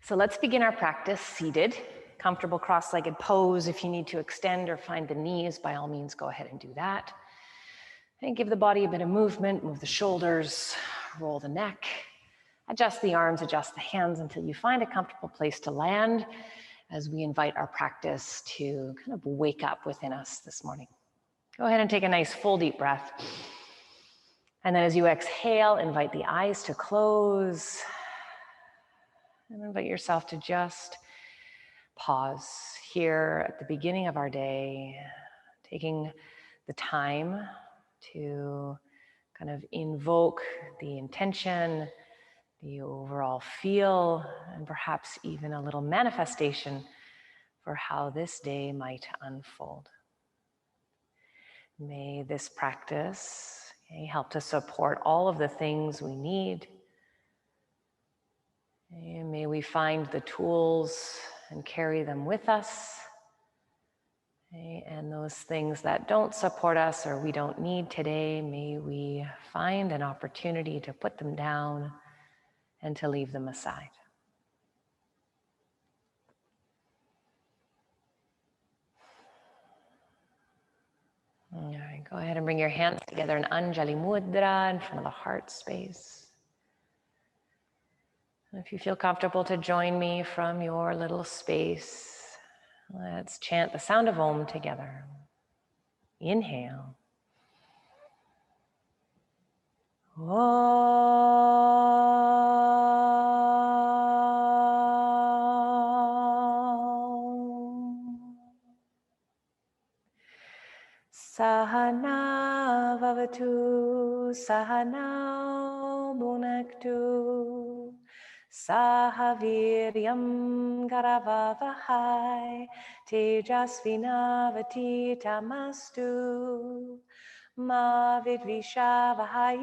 So let's begin our practice seated. Comfortable cross-legged pose. If you need to extend or find the knees, by all means, go ahead and do that. And give the body a bit of movement, move the shoulders, roll the neck, adjust the arms, adjust the hands until you find a comfortable place to land as we invite our practice to kind of wake up within us this morning. Go ahead and take a nice full deep breath. And then as you exhale, invite the eyes to close. And invite yourself to just pause here at the beginning of our day, taking the time to kind of invoke the intention, the overall feel, and perhaps even a little manifestation for how this day might unfold. May this practice help to support all of the things we need. And may we find the tools and carry them with us. And those things that don't support us or we don't need today, may we find an opportunity to put them down and to leave them aside. All right, go ahead and bring your hands together in Anjali Mudra in front of the heart space. If you feel comfortable to join me from your little space, let's chant the sound of Om together. Inhale. Om. Sahana vavatu, sahana bhunaktu, sahaviryam karavavahai, tejasvinavaditamastu, ma vidvishavahai.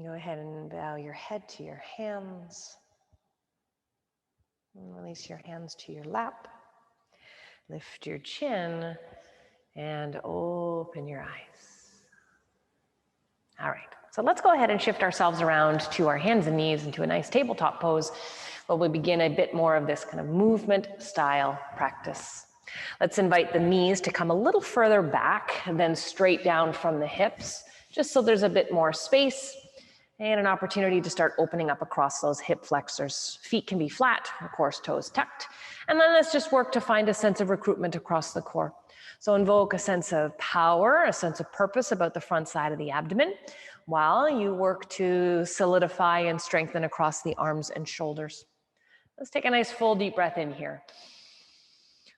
Go ahead and bow your head to your hands. And release your hands to your lap. Lift your chin and open your eyes. All right, so let's go ahead and shift ourselves around to our hands and knees into a nice tabletop pose where we begin a bit more of this kind of movement style practice. Let's invite the knees to come a little further back and then straight down from the hips, just so there's a bit more space and an opportunity to start opening up across those hip flexors. Feet can be flat, of course, toes tucked. And then let's just work to find a sense of recruitment across the core. So invoke a sense of power, a sense of purpose about the front side of the abdomen, while you work to solidify and strengthen across the arms and shoulders. Let's take a nice full deep breath in here.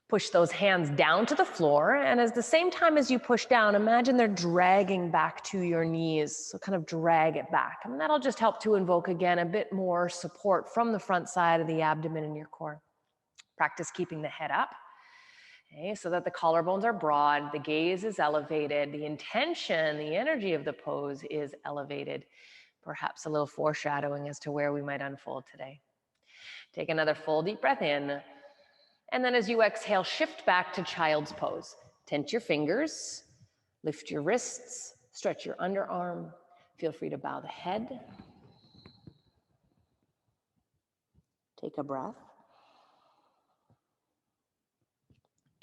Push those hands down to the floor, and at the same time as you push down, imagine they're dragging back to your knees. So kind of drag it back. And that'll just help to invoke, again, a bit more support from the front side of the abdomen and your core. Practice keeping the head up, okay, so that the collarbones are broad, the gaze is elevated, the intention, the energy of the pose is elevated. Perhaps a little foreshadowing as to where we might unfold today. Take another full deep breath in. And then as you exhale, shift back to child's pose. Tent your fingers, lift your wrists, stretch your underarm. Feel free to bow the head. Take a breath.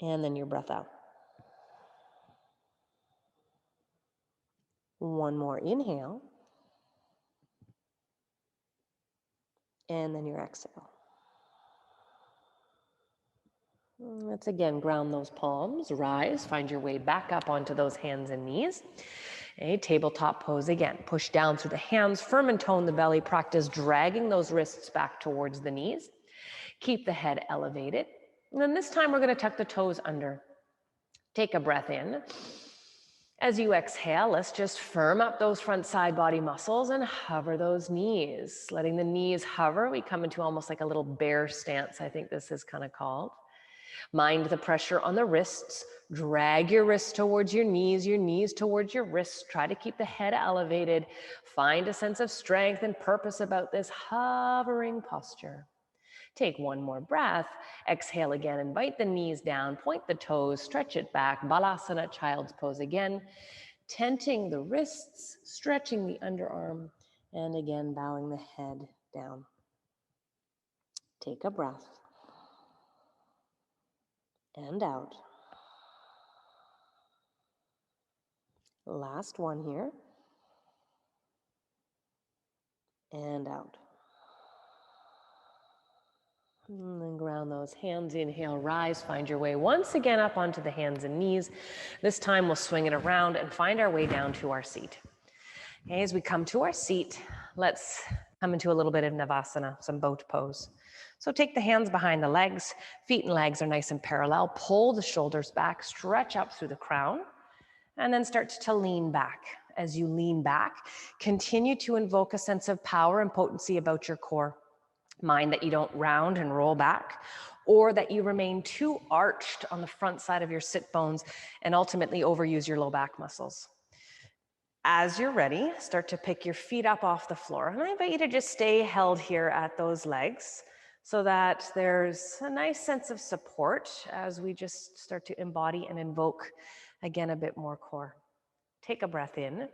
And then your breath out. One more inhale. And then your exhale. Let's again ground those palms, rise, find your way back up onto those hands and knees. A tabletop pose again. Push down through the hands, firm and tone the belly. Practice dragging those wrists back towards the knees. Keep the head elevated. And then this time we're going to tuck the toes under. Take a breath in. As you exhale, let's just firm up those front side body muscles and hover those knees. Letting the knees hover, we come into almost like a little bear stance, I think this is kind of called. Mind the pressure on the wrists. Drag your wrists towards your knees towards your wrists. Try to keep the head elevated. Find a sense of strength and purpose about this hovering posture. Take one more breath. Exhale again, invite the knees down, point the toes, stretch it back. Balasana, child's pose again. Tenting the wrists, stretching the underarm, and again, bowing the head down. Take a breath. And out. Last one here. And out. And then ground those hands. Inhale, rise, find your way once again up onto the hands and knees. This time we'll swing it around and find our way down to our seat. Okay, as we come to our seat, let's come into a little bit of Navasana, some boat pose. So take the hands behind the legs, feet and legs are nice and parallel. Pull the shoulders back, stretch up through the crown, and then start to lean back. As you lean back, continue to invoke a sense of power and potency about your core. Mind that you don't round and roll back, or that you remain too arched on the front side of your sit bones and ultimately overuse your low back muscles. As you're ready, start to pick your feet up off the floor. And I invite you to just stay held here at those legs so that there's a nice sense of support as we just start to embody and invoke, again, a bit more core. Take a breath in,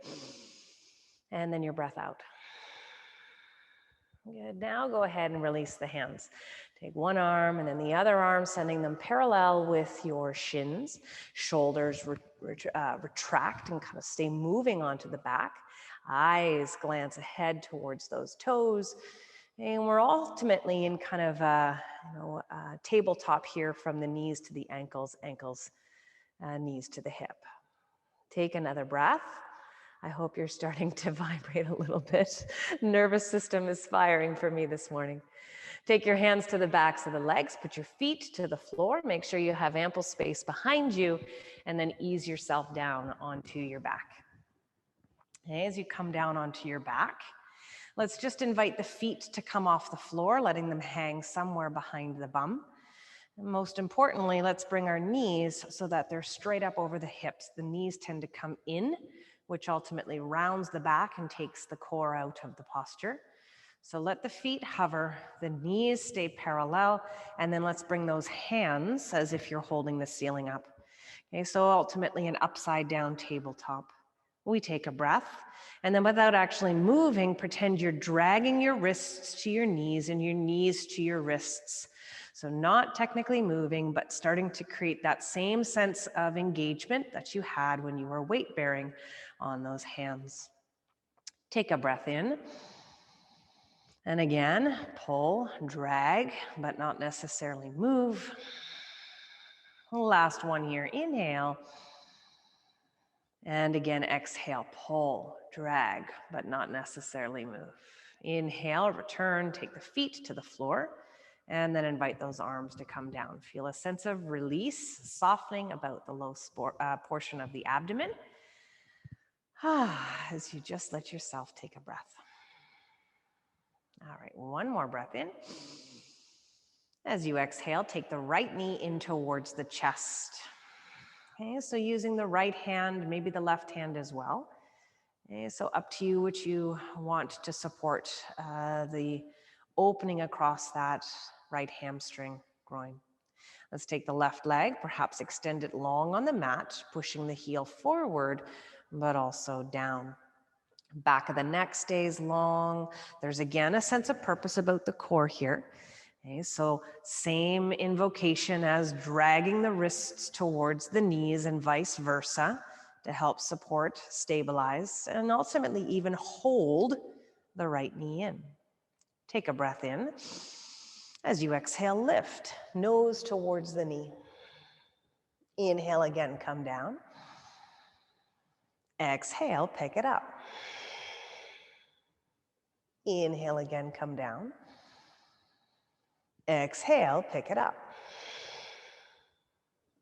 and then your breath out. Good. Now go ahead and release the hands. Take one arm and then the other arm, sending them parallel with your shins. Shoulders retract and kind of stay moving onto the back. Eyes glance ahead towards those toes. And we're ultimately in kind of a tabletop here from the knees to the ankles, knees to the hip. Take another breath. I hope you're starting to vibrate a little bit. Nervous system is firing for me this morning. Take your hands to the backs of the legs, put your feet to the floor, make sure you have ample space behind you, and then ease yourself down onto your back. Okay, as you come down onto your back, let's just invite the feet to come off the floor, letting them hang somewhere behind the bum. And most importantly, let's bring our knees so that they're straight up over the hips. The knees tend to come in, which ultimately rounds the back and takes the core out of the posture. So let the feet hover, the knees stay parallel, and then let's bring those hands as if you're holding the ceiling up. Okay, so ultimately an upside down tabletop. We take a breath, and then without actually moving, pretend you're dragging your wrists to your knees and your knees to your wrists. So not technically moving, but starting to create that same sense of engagement that you had when you were weight bearing on those hands. Take a breath in. And again, pull, drag, but not necessarily move. Last one here, inhale. And again, exhale, pull, drag, but not necessarily move. Inhale, return, take the feet to the floor, and then invite those arms to come down. Feel a sense of release, softening about the low portion of the abdomen. As you just let yourself take a breath. All right, one more breath in. As you exhale, take the right knee in towards the chest. Okay, so using the right hand, maybe the left hand as well. Okay, so up to you which you want to support the opening across that right hamstring groin. Let's take the left leg, perhaps extend it long on the mat, pushing the heel forward, but also down. Back of the neck stays long. There's again a sense of purpose about the core here. Okay, so same invocation as dragging the wrists towards the knees and vice versa to help support, stabilize, and ultimately even hold the right knee in. Take a breath in. As you exhale, lift, nose towards the knee. Inhale again, come down. Exhale, pick it up. Inhale again, come down. Exhale, pick it up.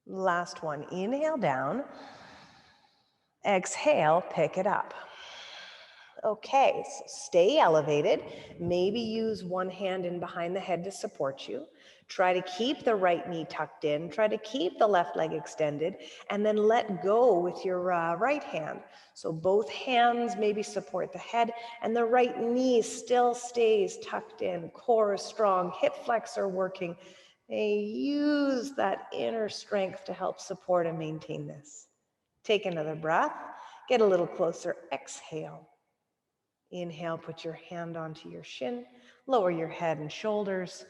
Last one, inhale down. Exhale, pick it up. Okay, so stay elevated. Maybe use one hand in behind the head to support you. Try to keep the right knee tucked in, try to keep the left leg extended, and then let go with your right hand. So both hands maybe support the head, and the right knee still stays tucked in, core is strong, hip flexor working. Use that inner strength to help support and maintain this. Take another breath, get a little closer, exhale. Inhale, put your hand onto your shin, lower your head and shoulders,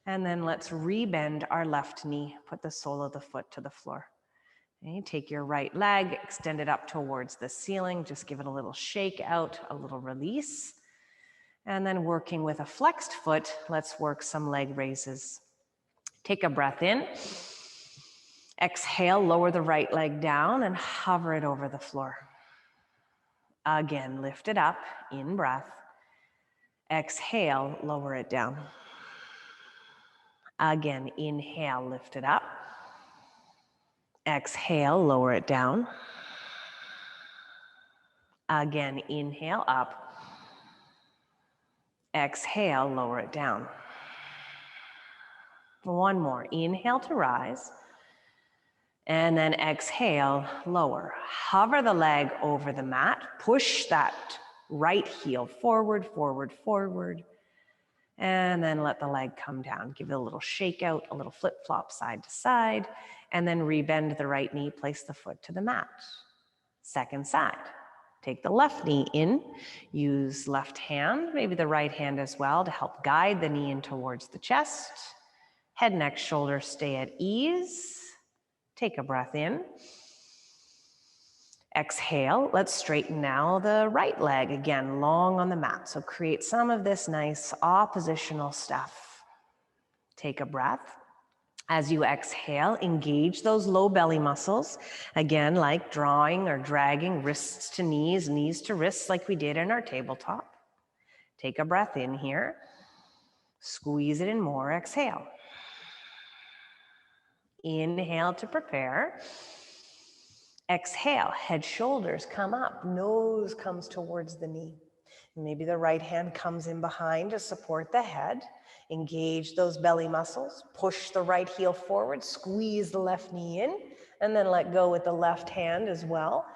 and then let's rebend our left knee. Put the sole of the foot to the floor. Okay, take your right leg, extend it up towards the ceiling. Just give it a little shake out, a little release. And then working with a flexed foot, let's work some leg raises. Take a breath in. Exhale, lower the right leg down and hover it over the floor. Again, lift it up, in breath. Exhale, lower it down. Again, inhale, lift it up. Exhale, lower it down. Again, inhale, up. Exhale, lower it down. One more, inhale to rise. And then exhale, lower. Hover the leg over the mat. Push that right heel forward, forward, forward. And then let the leg come down. Give it a little shake out, a little flip flop side to side. And then rebend the right knee, place the foot to the mat. Second side. Take the left knee in. Use left hand, maybe the right hand as well, to help guide the knee in towards the chest. Head, neck, shoulders stay at ease. Take a breath in. Exhale. Let's straighten now the right leg, again, long on the mat. So create some of this nice oppositional stuff. Take a breath. As you exhale, engage those low belly muscles. Again, like drawing or dragging wrists to knees, knees to wrists like we did in our tabletop. Take a breath in here. Squeeze it in more. Exhale. Inhale to prepare. Exhale, head, shoulders come up, nose comes towards the knee. Maybe the right hand comes in behind to support the head. Engage those belly muscles, push the right heel forward, squeeze the left knee in, and then let go with the left hand as well.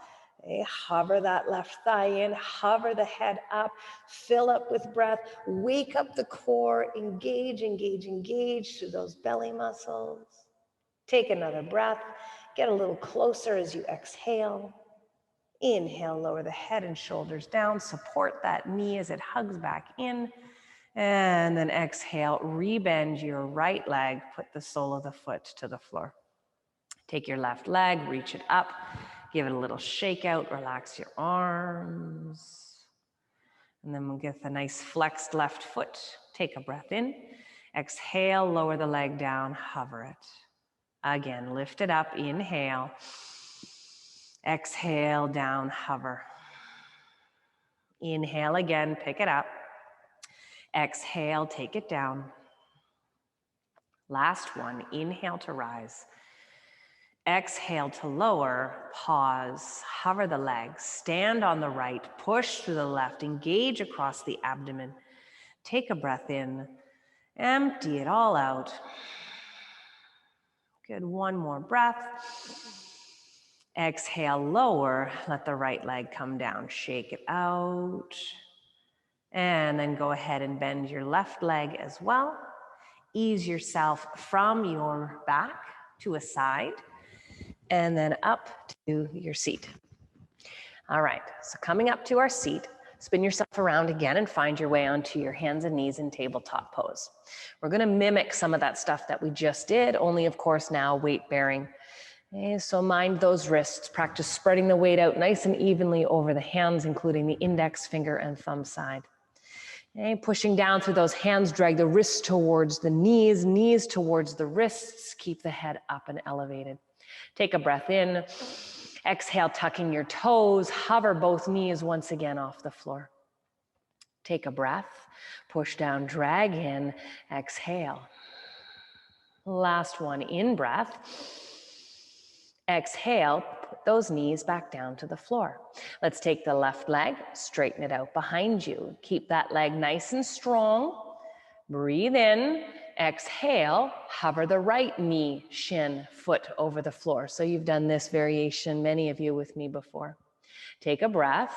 Okay, hover that left thigh in, hover the head up, fill up with breath, wake up the core, engage, engage, engage through those belly muscles. Take another breath, get a little closer as you exhale. Inhale, lower the head and shoulders down, support that knee as it hugs back in. And then exhale, rebend your right leg, put the sole of the foot to the floor. Take your left leg, reach it up, give it a little shake out, relax your arms. And then we'll get the nice flexed left foot. Take a breath in. Exhale, lower the leg down, hover it. Again, lift it up, inhale. Exhale, down, hover. Inhale again, pick it up. Exhale, take it down. Last one, inhale to rise. Exhale to lower, pause, hover the legs, stand on the right, push through the left, engage across the abdomen. Take a breath in, empty it all out. Good, one more breath. Exhale, lower, let the right leg come down, shake it out. And then go ahead and bend your left leg as well. Ease yourself from your back to a side and then up to your seat. All right, so coming up to our seat, spin yourself around again and find your way onto your hands and knees in tabletop pose. We're gonna mimic some of that stuff that we just did, only of course now weight bearing. Okay, so mind those wrists, practice spreading the weight out nice and evenly over the hands, including the index finger and thumb side. Okay, pushing down through those hands, drag the wrists towards the knees, knees towards the wrists, keep the head up and elevated. Take a breath in, exhale, tucking your toes, hover both knees once again off the floor. Take a breath, push down, drag in, exhale. Last one, in breath. Exhale, put those knees back down to the floor. Let's take the left leg, straighten it out behind you. Keep that leg nice and strong. Breathe in, Exhale, hover the right knee, shin, foot over the floor. So you've done this variation, many of you with me before. Take a breath.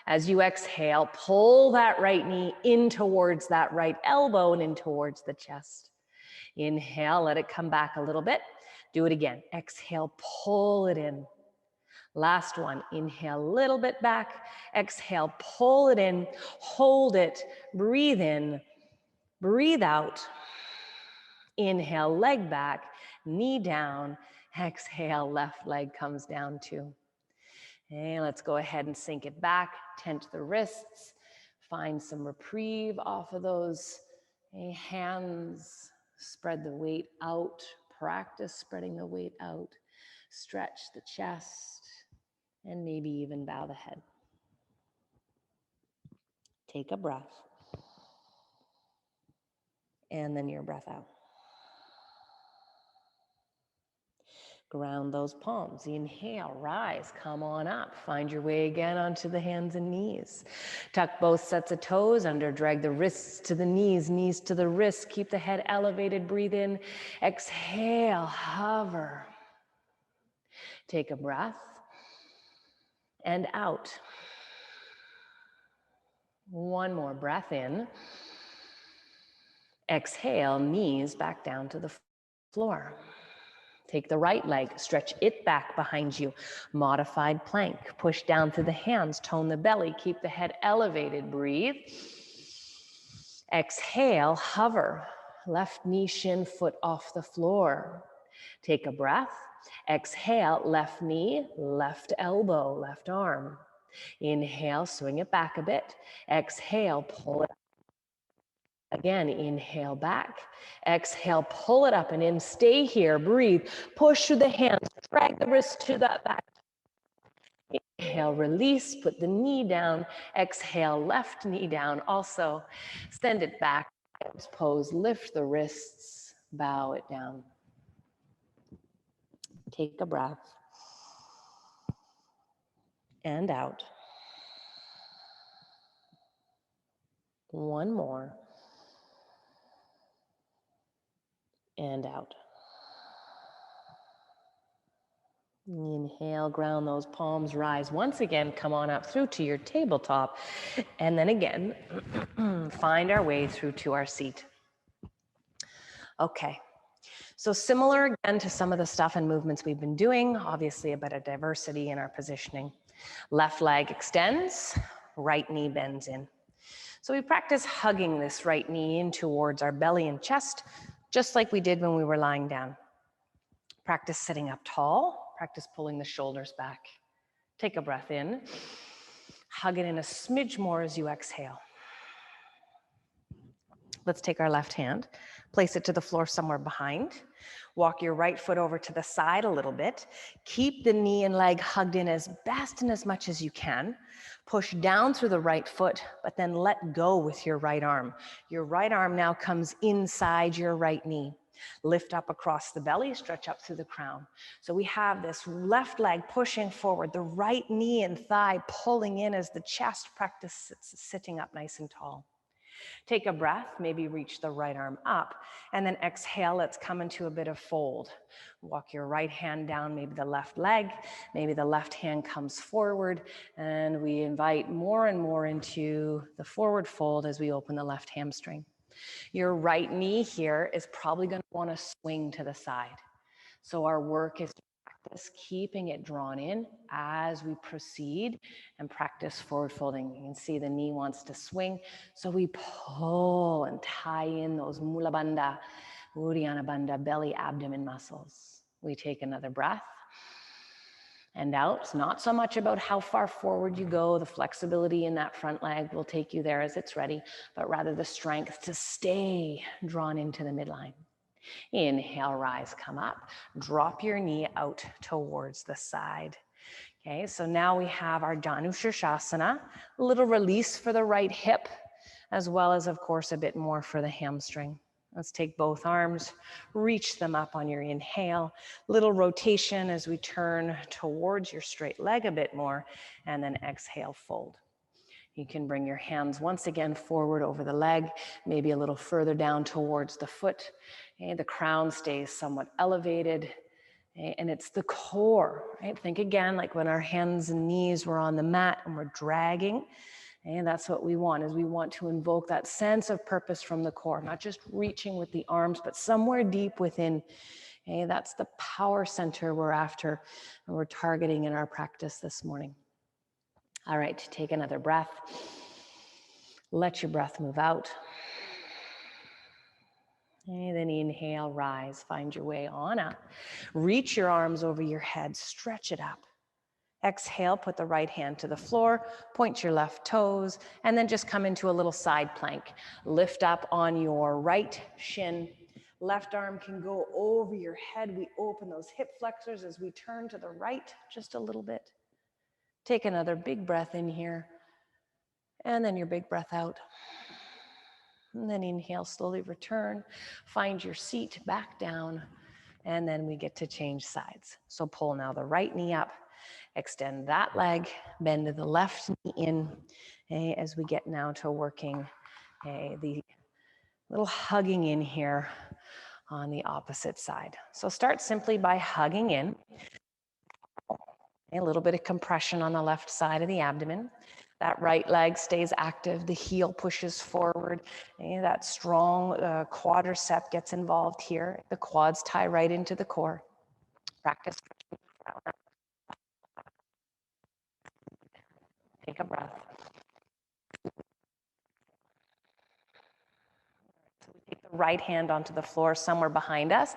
As you exhale, pull that right knee in towards that right elbow and in towards the chest. Inhale, let it come back a little bit. Do it again. Exhale, pull it in. Last one. Inhale, a little bit back. Exhale, pull it in. Hold it. Breathe in. Breathe out. Inhale, leg back. Knee down. Exhale, left leg comes down too. And let's go ahead and sink it back. Tense the wrists. Find some reprieve off of those hands. Spread the weight out. Practice spreading the weight out. Stretch the chest. And maybe even bow the head. Take a breath. And then your breath out. Ground those palms. Inhale, rise, come on up. Find your way again onto the hands and knees. Tuck both sets of toes under, drag the wrists to the knees to the wrists. Keep the head elevated, breathe in. Exhale, hover. Take a breath and out. One more breath in. Exhale, knees back down to the floor. Take the right leg, stretch it back behind you. Modified plank. Push down through the hands, tone the belly, keep the head elevated. Breathe. Exhale, hover. Left knee, shin, foot off the floor. Take a breath. Exhale, left knee, left elbow, left arm. Inhale, swing it back a bit. Exhale, pull it up. Again, inhale back. Exhale, pull it up and in. Stay here, breathe. Push through the hands, drag the wrist to that back. Inhale, release, put the knee down. Exhale, left knee down. Also, send it back. Pose, lift the wrists, bow it down. Take a breath. And out. One more. And out. Inhale, ground those palms, rise once again, come on up through to your tabletop. And then again, find our way through to our seat. Okay, so similar again to some of the stuff and movements we've been doing, obviously a bit of diversity in our positioning. Left leg extends, right knee bends in. So we practice hugging this right knee in towards our belly and chest, just like we did when we were lying down. Practice sitting up tall, practice pulling the shoulders back. Take a breath in, hug it in a smidge more as you exhale. Let's take our left hand, place it to the floor somewhere behind. Walk your right foot over to the side a little bit. Keep the knee and leg hugged in as best and as much as you can. Push down through the right foot, but then let go with your right arm. Your right arm now comes inside your right knee. Lift up across the belly, stretch up through the crown. So we have this left leg pushing forward, the right knee and thigh pulling in as the chest practice sitting up nice and tall. Take a breath, maybe reach the right arm up, and then exhale, let's come into a bit of fold. Walk your right hand down, maybe the left leg, maybe the left hand comes forward, and we invite more and more into the forward fold as we open the left hamstring. Your right knee here is probably going to want to swing to the side. So our work is to practice keeping it drawn in as we proceed and practice forward folding. You can see the knee wants to swing. So we pull and tie in those mula bandha, uddiyana bandha, belly, abdomen muscles. We take another breath. And out. It's not so much about how far forward you go. The flexibility in that front leg will take you there as it's ready, but rather the strength to stay drawn into the midline. Inhale, rise, come up. Drop your knee out towards the side. Okay, so now we have our Janu Shirshasana, a little release for the right hip, as well as, of course, a bit more for the hamstring. Let's take both arms, reach them up on your inhale, little rotation as we turn towards your straight leg a bit more, and then exhale, fold. You can bring your hands once again forward over the leg, maybe a little further down towards the foot. Okay, the crown stays somewhat elevated. Okay, and it's the core, right? Think again, like when our hands and knees were on the mat and we're dragging. And that's what we want, is we want to invoke that sense of purpose from the core, not just reaching with the arms, but somewhere deep within. Okay, that's the power center we're after and we're targeting in our practice this morning. All right, take another breath. Let your breath move out. And then inhale, rise, find your way on up. Reach your arms over your head, stretch it up. Exhale, put the right hand to the floor, point your left toes, and then just come into a little side plank. Lift up on your right shin. Left arm can go over your head. We open those hip flexors as we turn to the right just a little bit. Take another big breath in here, and then your big breath out. And then inhale, slowly return, find your seat back down, and then we get to change sides. So pull now the right knee up, extend that leg, bend the left knee in, as we get now to working the little hugging in here on the opposite side. So start simply by hugging in. A little bit of compression on the left side of the abdomen. That right leg stays active, the heel pushes forward, and that strong quadricep gets involved here. The quads tie right into the core. Practice. Take a breath. So we take the right hand onto the floor somewhere behind us.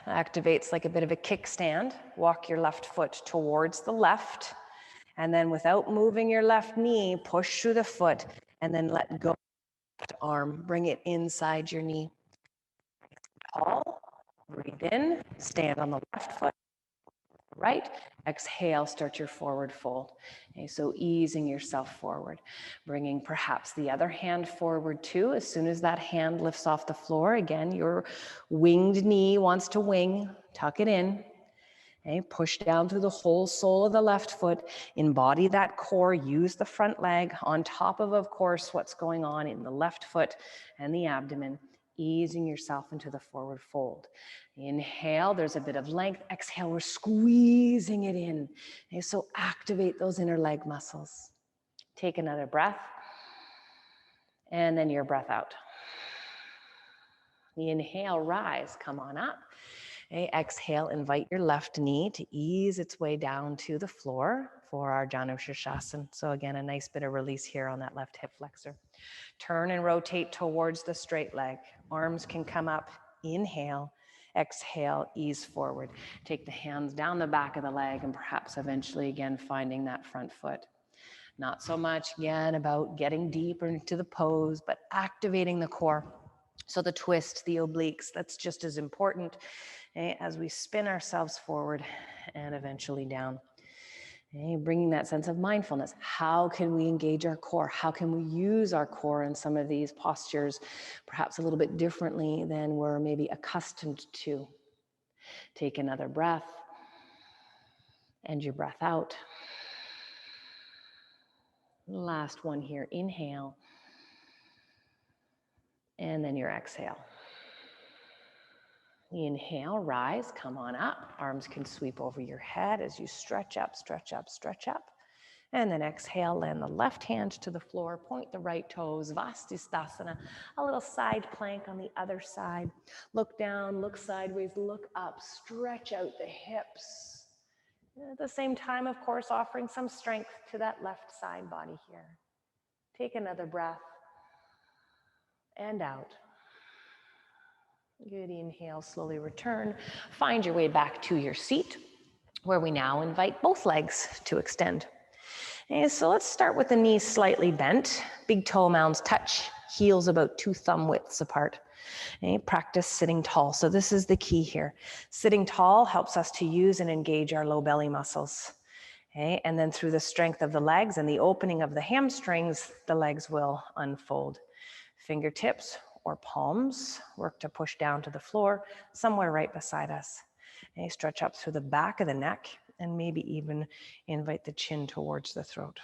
Activates like a bit of a kickstand. Walk your left foot towards the left. And then without moving your left knee, push through the foot and then let go. Arm, bring it inside your knee. Tall, breathe in, stand on the left foot, right, exhale, start your forward fold. Okay, so easing yourself forward, bringing perhaps the other hand forward too. As soon as that hand lifts off the floor, again, your winged knee wants to wing, tuck it in. Okay, push down through the whole sole of the left foot, embody that core, use the front leg on top of course, what's going on in the left foot and the abdomen, easing yourself into the forward fold. Inhale, there's a bit of length. Exhale, we're squeezing it in. Okay, so activate those inner leg muscles. Take another breath, and then your breath out. Inhale, rise, come on up. Okay, exhale, invite your left knee to ease its way down to the floor for our Janu Shirshasana. So again, a nice bit of release here on that left hip flexor. Turn and rotate towards the straight leg. Arms can come up. Inhale, exhale, ease forward. Take the hands down the back of the leg and perhaps eventually again finding that front foot. Not so much again about getting deeper into the pose, but activating the core. So the twist, the obliques, that's just as important as we spin ourselves forward and eventually down. Bringing that sense of mindfulness. How can we engage our core? How can we use our core in some of these postures, perhaps a little bit differently than we're maybe accustomed to? Take another breath and your breath out. Last one here, inhale. And then your exhale. Inhale, rise, come on up. Arms can sweep over your head as you stretch up, stretch up, stretch up. And then exhale, land the left hand to the floor, point the right toes, Vastisthasana, a little side plank on the other side. Look down, look sideways, look up, stretch out the hips. At the same time, of course, offering some strength to that left side body here. Take another breath and out. Good, inhale, slowly return. Find your way back to your seat, where we now invite both legs to extend. And so let's start with the knees slightly bent. Big toe mounds touch, heels about 2 thumb widths apart. Okay, practice sitting tall. So this is the key here. Sitting tall helps us to use and engage our low belly muscles. Okay, and then through the strength of the legs and the opening of the hamstrings, the legs will unfold. Fingertips or palms work to push down to the floor, somewhere right beside us. Okay, stretch up through the back of the neck and maybe even invite the chin towards the throat.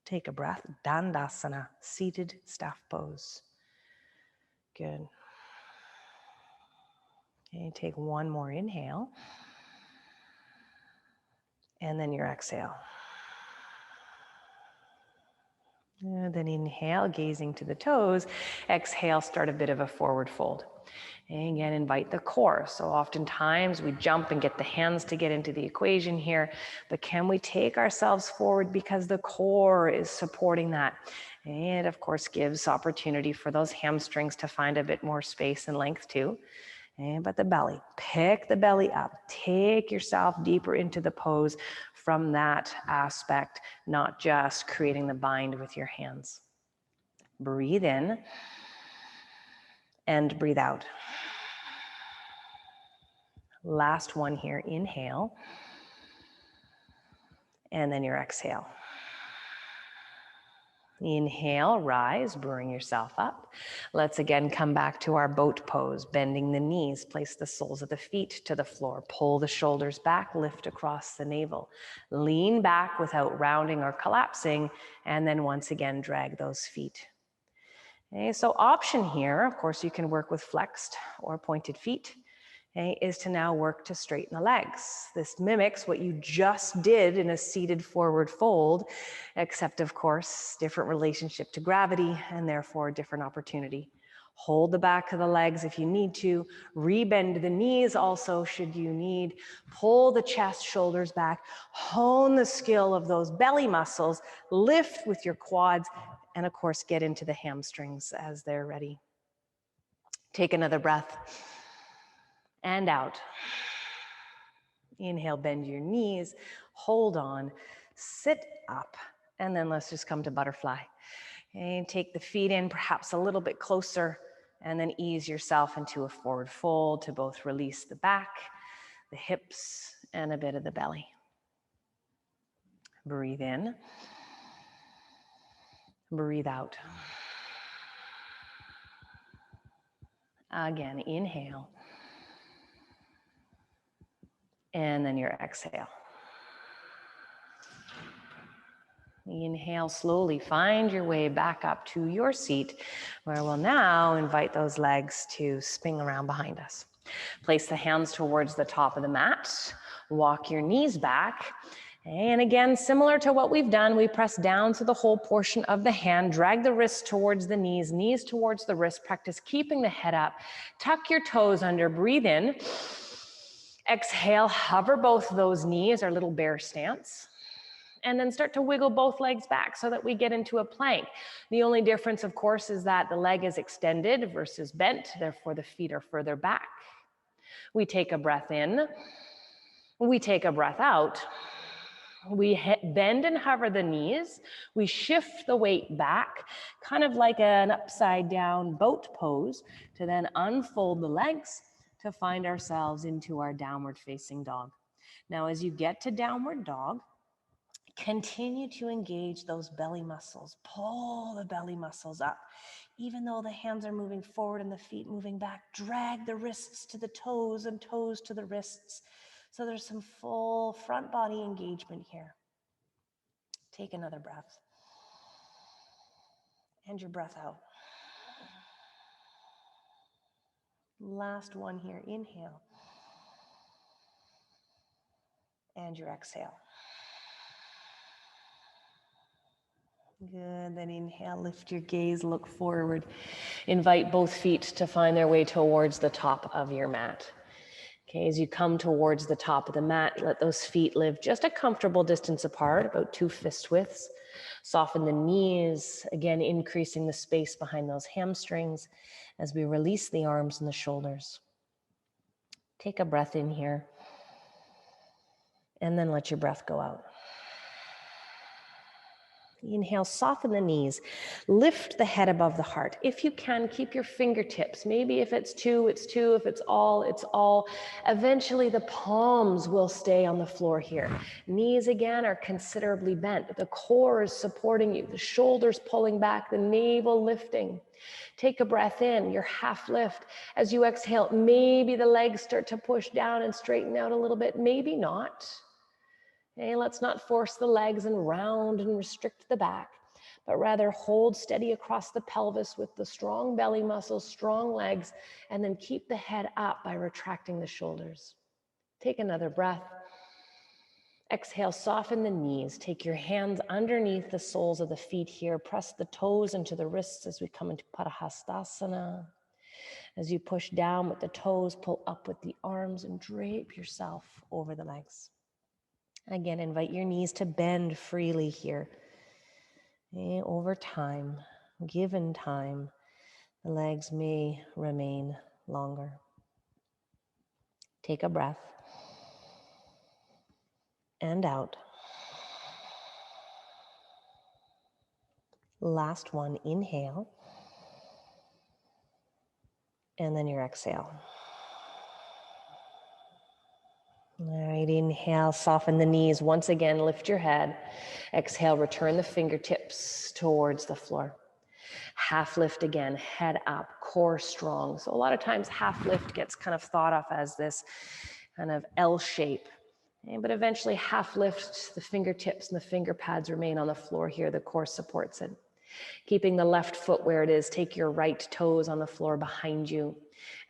Take a breath. Dandasana, seated staff pose. Good. Okay, take one more inhale. And then your exhale. And then inhale, gazing to the toes. Exhale, start a bit of a forward fold. And again, invite the core. So oftentimes we jump and get the hands to get into the equation here, but can we take ourselves forward because the core is supporting that? And of course, gives opportunity for those hamstrings to find a bit more space and length too. But the belly, pick the belly up, take yourself deeper into the pose from that aspect, not just creating the bind with your hands. Breathe in and breathe out. Last one here, inhale, and then your exhale. Inhale, rise, bring yourself up. Let's again come back to our boat pose, bending the knees, place the soles of the feet to the floor, pull the shoulders back, lift across the navel. Lean back without rounding or collapsing, and then once again, drag those feet. Okay, so option here, of course, you can work with flexed or pointed feet. Okay, is to now work to straighten the legs. This mimics what you just did in a seated forward fold, except of course, different relationship to gravity and therefore different opportunity. Hold the back of the legs if you need to, rebend the knees also should you need, pull the chest, shoulders back, hone the skill of those belly muscles, lift with your quads, and of course, get into the hamstrings as they're ready. Take another breath. And out. Inhale, bend your knees, hold on, sit up, and then let's just come to butterfly. And take the feet in perhaps a little bit closer, and then ease yourself into a forward fold to both release the back, the hips, and a bit of the belly. Breathe in. Breathe out. Again, inhale. And then your exhale. Inhale slowly, find your way back up to your seat, where we'll now invite those legs to spin around behind us. Place the hands towards the top of the mat, walk your knees back, and again, similar to what we've done, we press down to the whole portion of the hand, drag the wrists towards the knees towards the wrist, practice keeping the head up, tuck your toes under, breathe in, exhale, hover both of those knees, our little bear stance. And then start to wiggle both legs back so that we get into a plank. The only difference, of course, is that the leg is extended versus bent, therefore the feet are further back. We take a breath in, we take a breath out, we bend and hover the knees, we shift the weight back, kind of like an upside down boat pose, to then unfold the legs to find ourselves into our downward facing dog. Now, as you get to downward dog, continue to engage those belly muscles. Pull the belly muscles up. Even though the hands are moving forward and the feet moving back, drag the wrists to the toes and toes to the wrists. So there's some full front body engagement here. Take another breath. And your breath out. Last one here. Inhale. And your exhale. Good, then inhale, lift your gaze, look forward. Invite both feet to find their way towards the top of your mat. Okay, as you come towards the top of the mat, let those feet live just a comfortable distance apart, about 2 fist widths. Soften the knees, again, increasing the space behind those hamstrings as we release the arms and the shoulders. Take a breath in here, and then let your breath go out. Inhale, soften the knees, lift the head above the heart. If you can, keep your fingertips. Maybe if it's two, it's two. If it's all, it's all. Eventually, the palms will stay on the floor here. Knees, again, are considerably bent. The core is supporting you. The shoulders pulling back, the navel lifting. Take a breath in, your half lift. As you exhale, maybe the legs start to push down and straighten out a little bit. Maybe not. Okay, let's not force the legs and round and restrict the back, but rather hold steady across the pelvis with the strong belly muscles, strong legs, and then keep the head up by retracting the shoulders. Take another breath. Exhale, soften the knees. Take your hands underneath the soles of the feet here. Press the toes into the wrists as we come into Parahastasana. As you push down with the toes, pull up with the arms and drape yourself over the legs. Again, invite your knees to bend freely here. And over time, given time, the legs may remain longer. Take a breath and out. Last one, inhale. And then your exhale. All right, inhale, soften the knees. Once again, lift your head. Exhale, return the fingertips towards the floor. Half lift again, head up, core strong. So a lot of times half lift gets kind of thought of as this kind of L shape. But eventually half lift, the fingertips and the finger pads remain on the floor here. The core supports it. Keeping the left foot where it is, take your right toes on the floor behind you.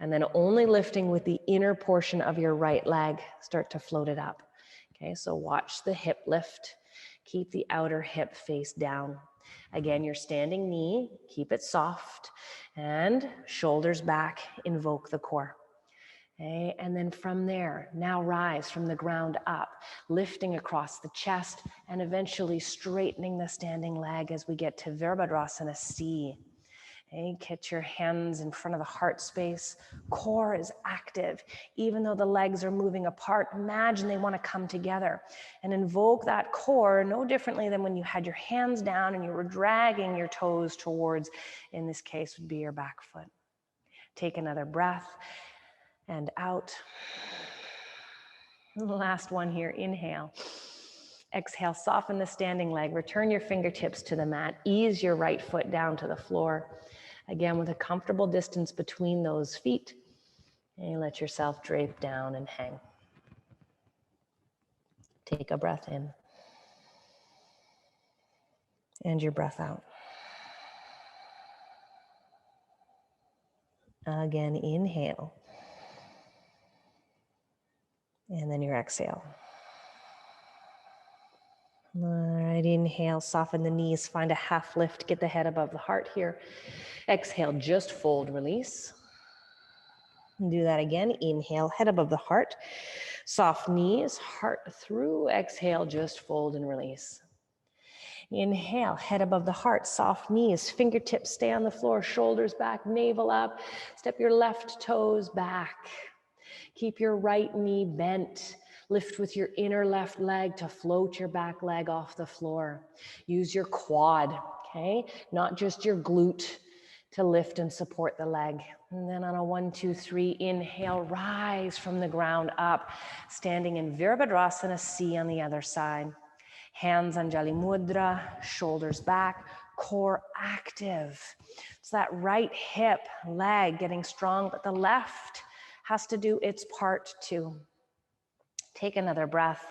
And then only lifting with the inner portion of your right leg, start to float it up. Okay, so watch the hip lift. Keep the outer hip face down. Again, your standing knee, keep it soft. And shoulders back, invoke the core. Okay, and then from there, now rise from the ground up, lifting across the chest and eventually straightening the standing leg as we get to Virabhadrasana C. Okay, get your hands in front of the heart space. Core is active. Even though the legs are moving apart, imagine they want to come together and invoke that core no differently than when you had your hands down and you were dragging your toes towards, in this case, would be your back foot. Take another breath. And out. And the last one here, inhale. Exhale, soften the standing leg. Return your fingertips to the mat. Ease your right foot down to the floor. Again, with a comfortable distance between those feet. And you let yourself drape down and hang. Take a breath in. And your breath out. Again, inhale. And then your exhale. All right, inhale, soften the knees, find a half lift, get the head above the heart here. Exhale, just fold, release. Do that again, inhale, head above the heart. Soft knees, heart through. Exhale, just fold and release. Inhale, head above the heart, soft knees, fingertips stay on the floor, shoulders back, navel up. Step your left toes back. Keep your right knee bent. Lift with your inner left leg to float your back leg off the floor. Use your quad, okay? Not just your glute to lift and support the leg. And then on a 1, 2, 3, inhale, rise from the ground up, standing in Virabhadrasana C on the other side. Hands Anjali Mudra, shoulders back, core active. So that right hip, leg getting strong, but the left has to do its part too. Take another breath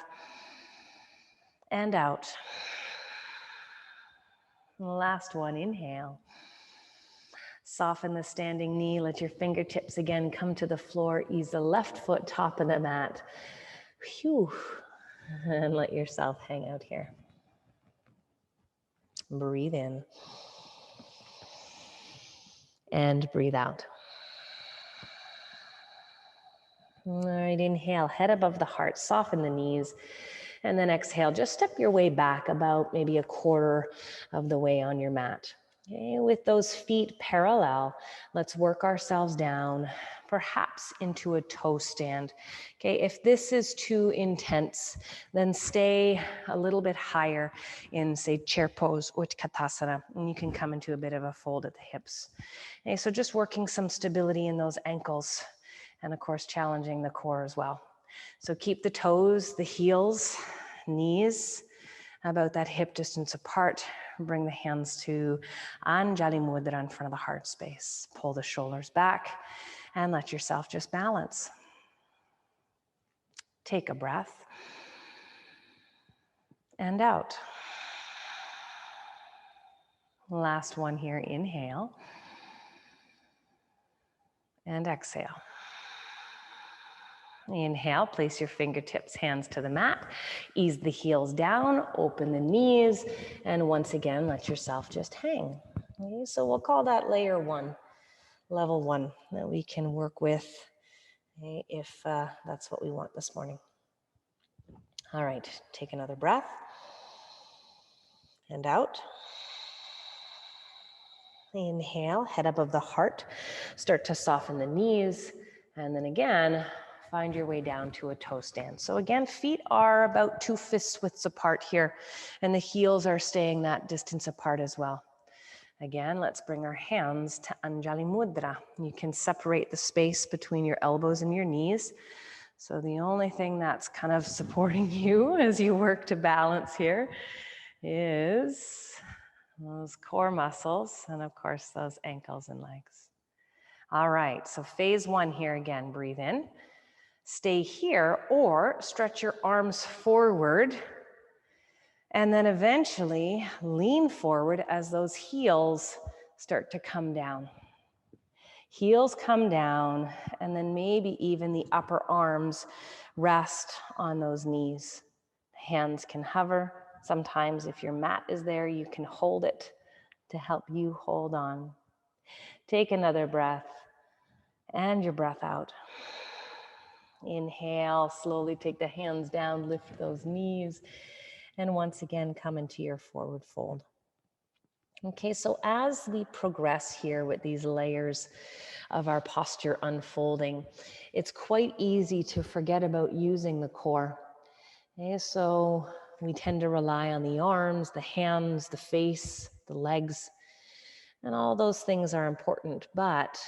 and out. Last one, inhale. Soften the standing knee, let your fingertips again come to the floor, ease the left foot top of the mat. Phew. And let yourself hang out here. Breathe in. And breathe out. All right, inhale, head above the heart, soften the knees, and then exhale, just step your way back about maybe a quarter of the way on your mat. Okay, with those feet parallel, let's work ourselves down, perhaps into a toe stand. Okay, if this is too intense, then stay a little bit higher in, say, chair pose or Kakasana, and you can come into a bit of a fold at the hips. Okay, so just working some stability in those ankles. And of course, challenging the core as well. So keep the toes, the heels, knees about that hip distance apart. Bring the hands to Anjali Mudra in front of the heart space. Pull the shoulders back and let yourself just balance. Take a breath. and out. Last one here, inhale and exhale. Inhale, place your fingertips, hands to the mat, ease the heels down, open the knees, and once again, let yourself just hang. Okay, so we'll call that layer one, level one, that we can work with, okay, if that's what we want this morning. All right, take another breath and out. Inhale, head above the heart, start to soften the knees, and then again, find your way down to a toe stand. So again, feet are about 2 fist widths apart here, and the heels are staying that distance apart as well. Again, let's bring our hands to Anjali Mudra. You can separate the space between your elbows and your knees. So the only thing that's kind of supporting you as you work to balance here is those core muscles, and of course, those ankles and legs. All right, so phase one here again, breathe in. Stay here or stretch your arms forward and then eventually lean forward as those heels start to come down. Heels come down and then maybe even the upper arms rest on those knees. Hands can hover. Sometimes if your mat is there, you can hold it to help you hold on. Take another breath and your breath out. Inhale, slowly take the hands down, lift those knees, and once again, come into your forward fold. Okay, so as we progress here with these layers of our posture unfolding, it's quite easy to forget about using the core. Okay, so we tend to rely on the arms, the hands, the face, the legs, and all those things are important, but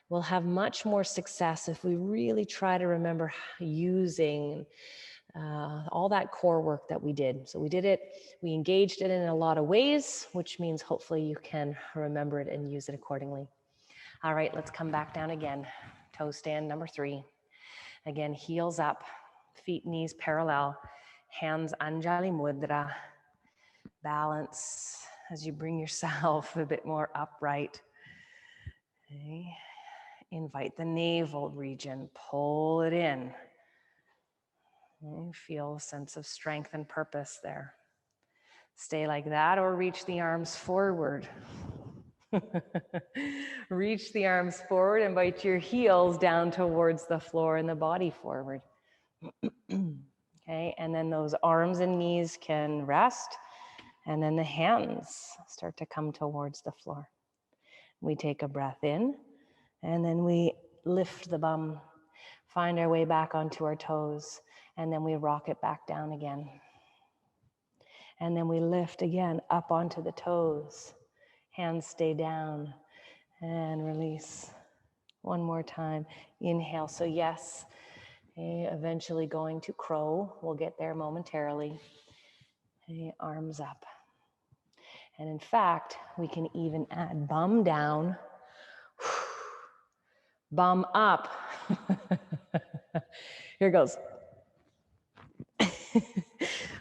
we'll have much more success if we really try to remember using all that core work that we did. So we engaged it in a lot of ways, which means hopefully you can remember it and use it accordingly. All right, let's come back down again. Toe stand number 3. Again, heels up, feet, knees parallel, hands Anjali Mudra. Balance as you bring yourself a bit more upright. Okay. Invite the navel region, pull it in. Okay. Feel a sense of strength and purpose there. Stay like that or reach the arms forward. Reach the arms forward, invite your heels down towards the floor and the body forward. Okay, and then those arms and knees can rest, and then the hands start to come towards the floor. We take a breath in, and then we lift the bum, find our way back onto our toes, and then we rock it back down again. And then we lift again up onto the toes. Hands stay down and release. One more time. Inhale. So yes, eventually going to crow. We'll get there momentarily. Arms up. And in fact, we can even add bum down, bum up. Here goes.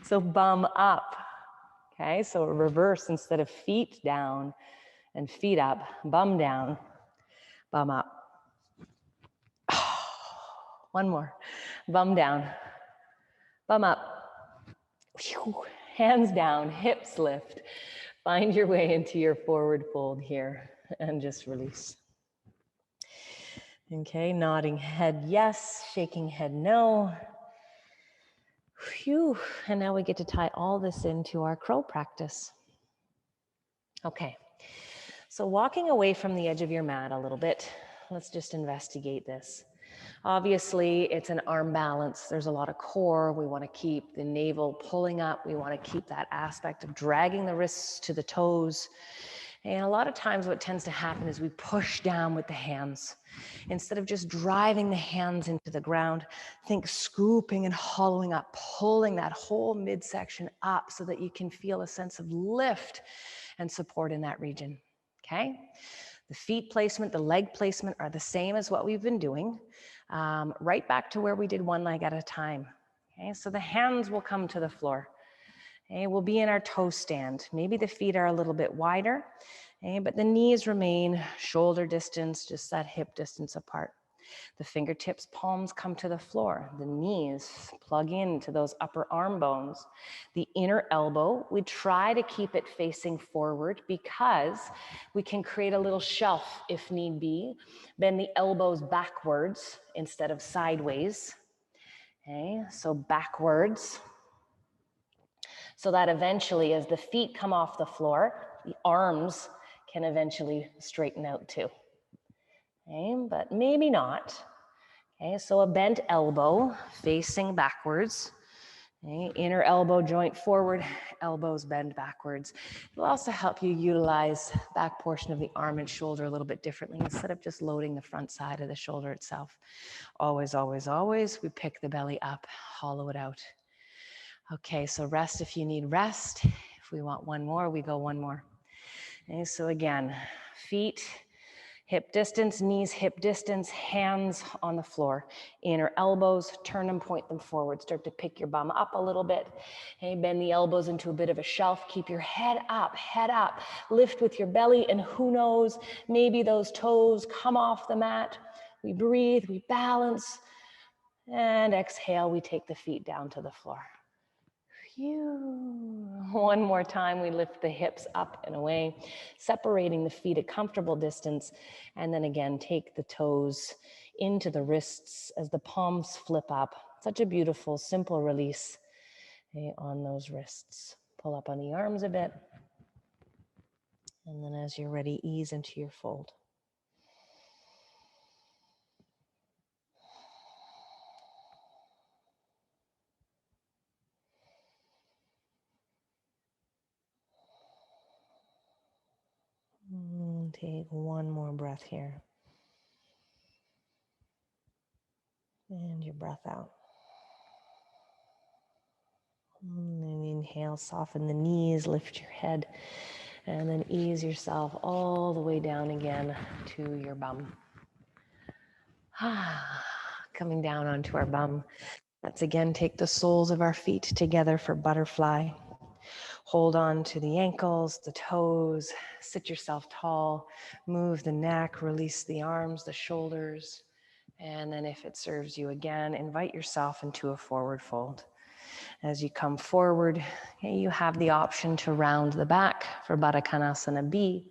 So bum up. Okay, so reverse, instead of feet down and feet up, bum down, bum up. One more. Bum down, bum up. Hands down, hips lift. Find your way into your forward fold here and just release. Okay, nodding head yes, shaking head no. Phew. And now we get to tie all this into our crow practice. Okay, so walking away from the edge of your mat a little bit, let's just investigate this. Obviously, it's an arm balance. There's a lot of core. We want to keep the navel pulling up. We want to keep that aspect of dragging the wrists to the toes. And a lot of times what tends to happen is we push down with the hands. Instead of just driving the hands into the ground, think scooping and hollowing up, pulling that whole midsection up so that you can feel a sense of lift and support in that region, okay? The feet placement, the leg placement are the same as what we've been doing, right back to where we did one leg at a time, okay? So the hands will come to the floor. Okay, we'll be in our toe stand. Maybe the feet are a little bit wider, okay, but the knees remain shoulder distance, just that hip distance apart. The fingertips, palms come to the floor. The knees plug into those upper arm bones. The inner elbow, we try to keep it facing forward because we can create a little shelf if need be. Bend the elbows backwards instead of sideways. Okay, so backwards. So that eventually, as the feet come off the floor, the arms can eventually straighten out too. Okay, but maybe not. Okay, so a bent elbow facing backwards. Okay, inner elbow joint forward, elbows bend backwards. It'll also help you utilize back portion of the arm and shoulder a little bit differently instead of just loading the front side of the shoulder itself. Always, always, always, we pick the belly up, hollow it out. Okay, so rest if you need rest. If we want one more, we go one more. Okay, so again, feet, hip distance, knees, hip distance, hands on the floor. Inner elbows, turn them, point them forward. Start to pick your bum up a little bit. Okay, bend the elbows into a bit of a shelf. Keep your head up, head up. Lift with your belly, and who knows, maybe those toes come off the mat. We breathe, we balance, and exhale, we take the feet down to the floor. One more time, we lift the hips up and away, separating the feet a comfortable distance, and then again, take the toes into the wrists as the palms flip up. Such a beautiful, simple release, okay, on those wrists. Pull up on the arms a bit, and then as you're ready, ease into your fold. Take one more breath here. And your breath out. And inhale, soften the knees, lift your head, and then ease yourself all the way down again to your bum. Coming down onto our bum. Let's again take the soles of our feet together for butterfly. Hold on to the ankles, the toes, sit yourself tall, move the neck, release the arms, the shoulders, and then if it serves you again, invite yourself into a forward fold. As you come forward, you have the option to round the back for Baddha Konasana B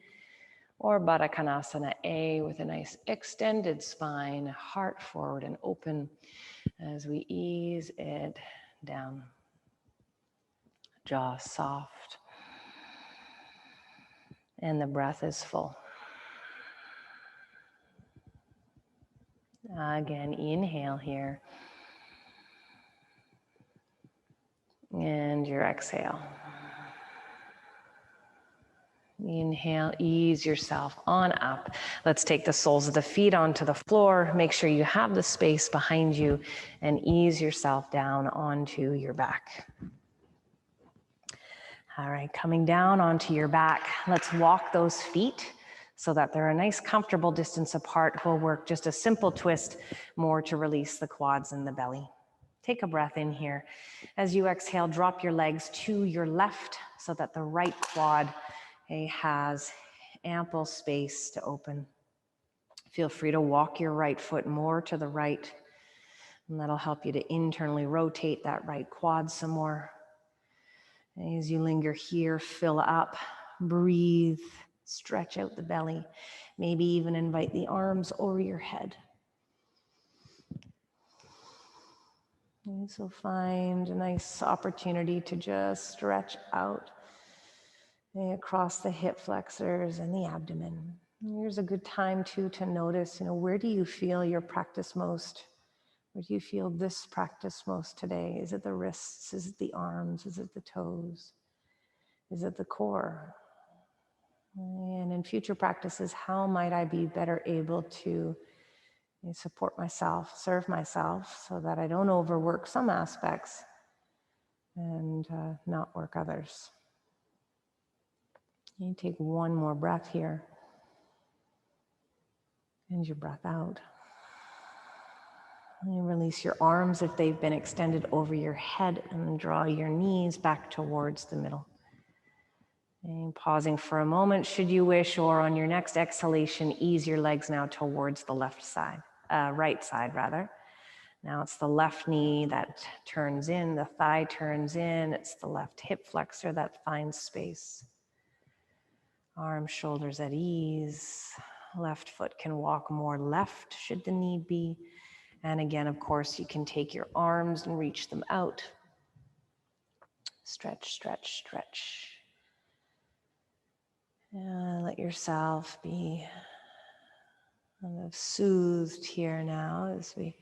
or Baddha Konasana A with a nice extended spine, heart forward and open as we ease it down. Jaw soft. And the breath is full. Again, inhale here. And your exhale. Inhale, ease yourself on up. Let's take the soles of the feet onto the floor. Make sure you have the space behind you and ease yourself down onto your back. All right, coming down onto your back, let's walk those feet so that they're a nice comfortable distance apart. We'll work just a simple twist more to release the quads and the belly. Take a breath in here. As you exhale, drop your legs to your left so that the right quad has ample space to open. Feel free to walk your right foot more to the right, and that'll help you to internally rotate that right quad some more. As you linger here, fill up, breathe, stretch out the belly, maybe even invite the arms over your head. And so find a nice opportunity to just stretch out across the hip flexors and the abdomen. Here's a good time too to notice, where do you feel your practice most? Where do you feel this practice most today? Is it the wrists? Is it the arms? Is it the toes? Is it the core? And in future practices, how might I be better able to support myself, serve myself, so that I don't overwork some aspects and not work others? You take one more breath here. And your breath out. And release your arms if they've been extended over your head, and draw your knees back towards the middle. And pausing for a moment, should you wish, or on your next exhalation, ease your legs now towards the left side, right side rather. Now it's the left knee that turns in, the thigh turns in, it's the left hip flexor that finds space. Arms, shoulders at ease. Left foot can walk more left should the need be. And again, of course, you can take your arms and reach them out. Stretch, stretch, stretch. Let yourself be kind of soothed here now as we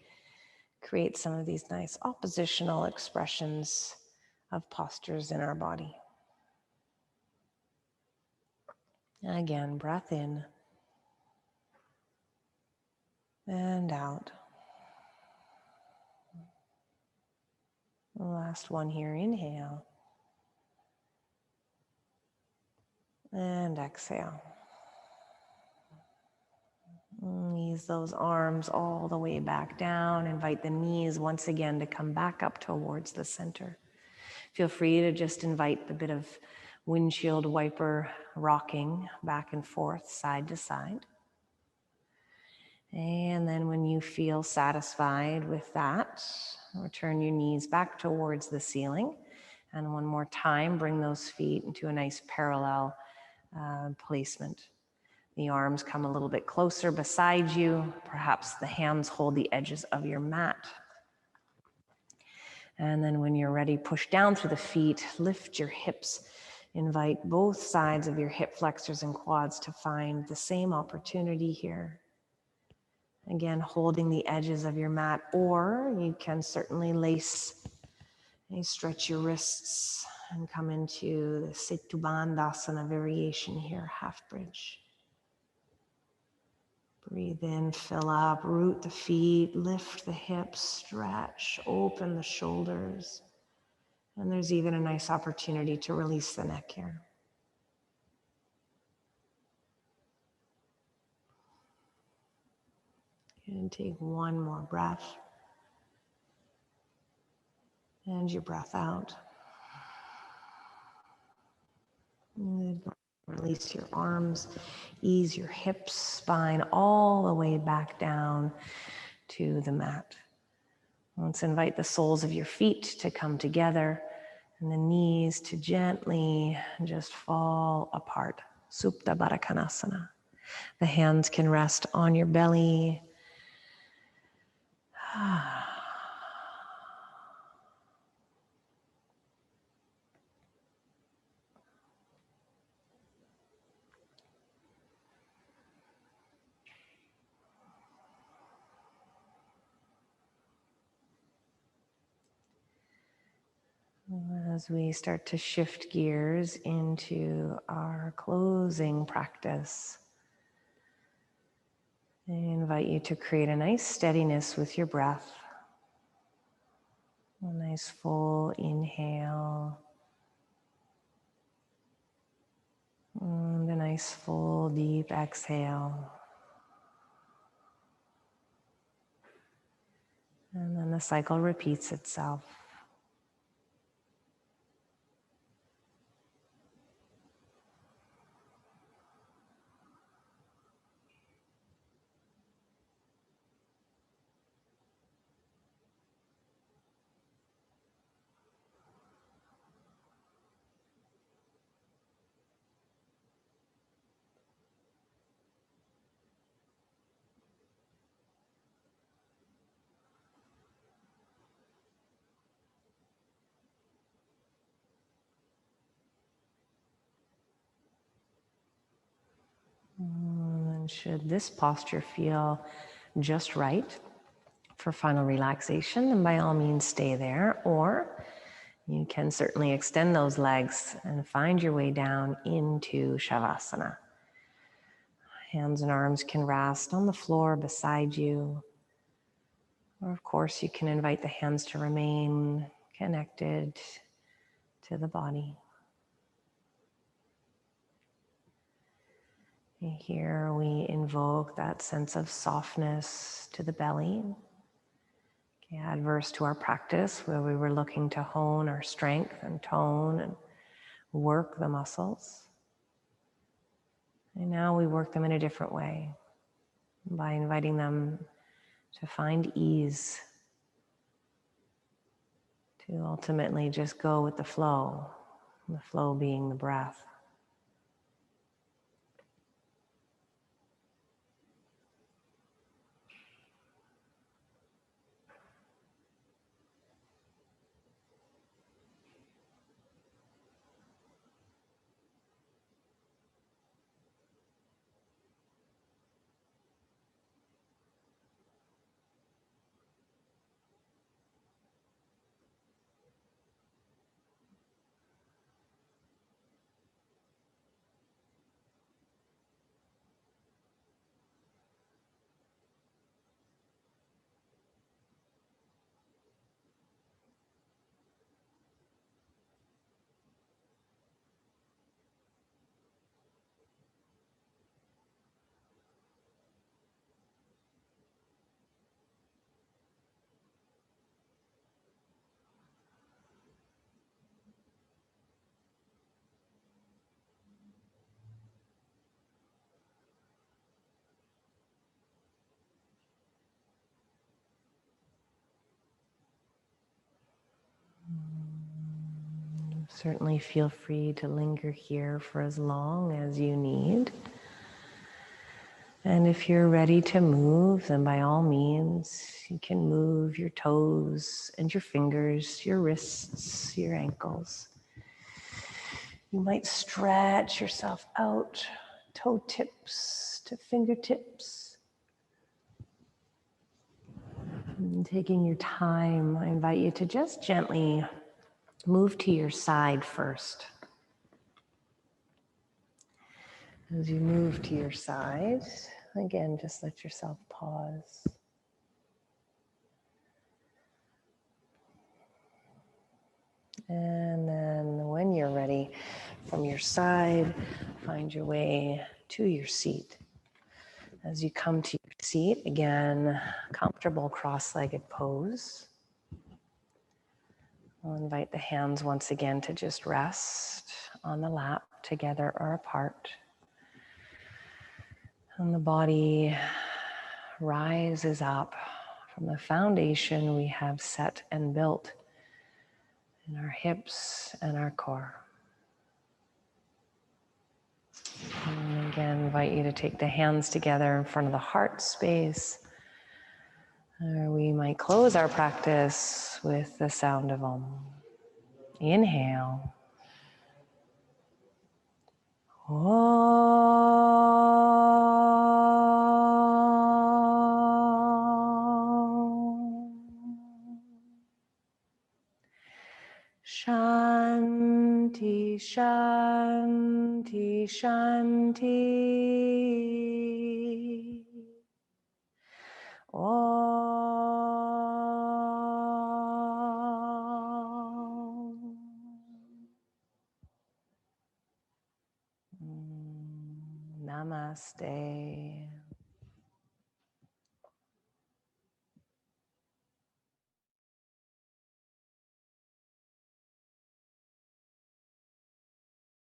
create some of these nice oppositional expressions of postures in our body. And again, breath in and out. The last one here, inhale and exhale. Ease those arms all the way back down. Invite the knees once again to come back up towards the center. Feel free to just invite a bit of windshield wiper rocking back and forth, side to side. And then when you feel satisfied with that, return your knees back towards the ceiling. And one more time, bring those feet into a nice parallel placement. The arms come a little bit closer beside you. Perhaps the hands hold the edges of your mat. And then when you're ready, push down through the feet, lift your hips. Invite both sides of your hip flexors and quads to find the same opportunity here. Again, holding the edges of your mat, or you can certainly lace and stretch your wrists and come into the Setu Bandhasana variation here, half bridge. Breathe in, fill up, root the feet, lift the hips, stretch, open the shoulders. And there's even a nice opportunity to release the neck here. And take one more breath. And your breath out. And release your arms, ease your hips, spine all the way back down to the mat. Let's invite the soles of your feet to come together and the knees to gently just fall apart. Supta Baddha Konasana. The hands can rest on your belly. As we start to shift gears into our closing practice, I invite you to create a nice steadiness with your breath. A nice full inhale. And a nice full deep exhale. And then the cycle repeats itself. And should this posture feel just right for final relaxation, then by all means stay there, or you can certainly extend those legs and find your way down into Shavasana. Hands and arms can rest on the floor beside you. Or of course, you can invite the hands to remain connected to the body. Here we invoke that sense of softness to the belly. adverse to our practice, where we were looking to hone our strength and tone and work the muscles. And now we work them in a different way by inviting them to find ease, to ultimately just go with the flow being the breath. Certainly feel free to linger here for as long as you need. And if you're ready to move, then by all means, you can move your toes and your fingers, your wrists, your ankles. You might stretch yourself out, toe tips to fingertips. And taking your time, I invite you to just gently move to your side first. As you move to your side, again, just let yourself pause. And then when you're ready, from your side, find your way to your seat. As you come to your seat, again, comfortable cross-legged pose. I'll invite the hands once again to just rest on the lap, together or apart. And the body rises up from the foundation we have set and built in our hips and our core. And again, invite you to take the hands together in front of the heart space. Or we might close our practice with the sound of Om. Inhale. Shanti, Shanti, Shanti. Namaste.